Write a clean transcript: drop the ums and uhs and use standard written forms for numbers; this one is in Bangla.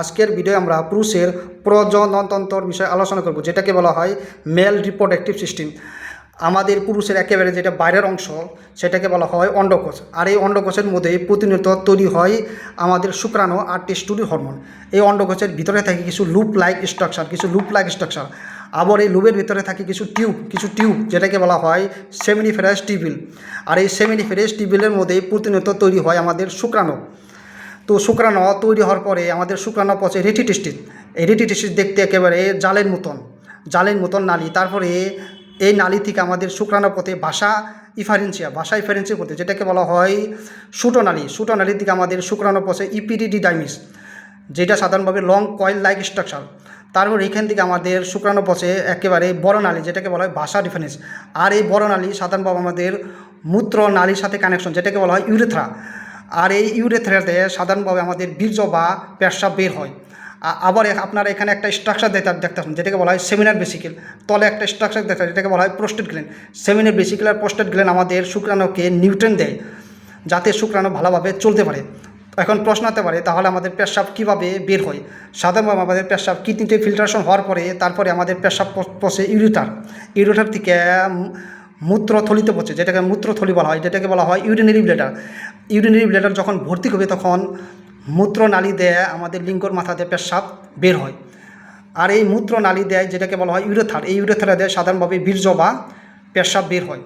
আজকের ভিডিও আমরা পুরুষের প্রজননতন্ত্র বিষয়ে আলোচনা করব, যেটাকে বলা হয় মেল রিপ্রোডাক্টিভ সিস্টেম। আমাদের পুরুষের একেবারে যেটা বাইরের অংশ সেটাকে বলা হয় অন্ডকোষ। আর এই অন্ডকোষের মধ্যে প্রতিনিয়ত তৈরি হয় আমাদের শুক্রাণু আর টেস্টোস্টেরন হরমোন। এই অন্ডকোষের ভিতরে থাকে কিছু লুপ লাইক স্ট্রাকচার। আবার এই লুপের ভিতরে থাকে কিছু টিউব যেটাকে বলা হয় সেমিনিফেরাস টিউবিল। আর এই সেমিনিফেরাস টিউবিলের মধ্যে প্রতিনিয়ত তৈরি হয় আমাদের শুক্রাণু। তো শুক্রাণু তৈরি হওয়ার পরে আমাদের শুক্রাণু পচে রেটিটিস্টিস। এই রেটিটিস্টিস দেখতে একেবারে জালের মতন নালী। তারপরে এই নালী থেকে আমাদের শুক্রাণু পথে ভাষা ইফারেন্সিয়া পথে, যেটাকে বলা হয় সুটোনালীর দিকে আমাদের শুক্রাণু পচে ইপিডিডিডাইমিস, যেটা সাধারণভাবে লং কয়েল লাইক স্ট্রাকচার। তারপর এইখান থেকে আমাদের শুক্রাণু পচে একেবারে বড় নালী, যেটাকে বলা হয় ভাষা ডিফারেন্স। আর এই বড় নালী সাধারণভাবে আমাদের মূত্র নালীর সাথে কানেকশন, যেটাকে বলা হয় ইউরেথ্রা। আর এই ইউরেথ্রাতে সাধারণভাবে আমাদের বীর্য বা পেশাব বের হয়। আবার আপনারা এখানে একটা স্ট্রাকচার দেখতেছেন, যেটাকে বলা হয় সেমিনার বেসিকেল। তলে একটা স্ট্রাকচার দেখতে, যেটাকে বলা হয় প্রোস্টেট গ্ল্যান্ড। সেমিনার বেসিকেল আর প্রোস্টেট গ্ল্যান্ড আমাদের শুক্রাণুকে নিউট্রিয়েন্ট দেয়, যাতে শুক্রাণু ভালোভাবে চলতে পারে। এখন প্রশ্ন হতে পারে, তাহলে আমাদের পেশাব কীভাবে বের হয়? সাধারণভাবে আমাদের পেশাব কিডনিতে ফিল্টারেশন হওয়ার পরে তারপরে আমাদের পেশাব পচে ইউরেটার থেকে মূত্রথলিতে পচে, যেটাকে মূত্রথলি বলা হয়, যেটাকে বলা হয় ইউরিনারি ব্লাডার যখন ভর্তি হবে তখন মূত্রনালী দেয় আমাদের লিঙ্গর মাথা দিয়ে পেশাব বের হয়। আর এই মূত্রনালী দেয় যেটাকে বলা হয় ইউরেথার। এই ইউরেথার দেয় সাধারণভাবে বীর্য বা পেশাব বের হয়।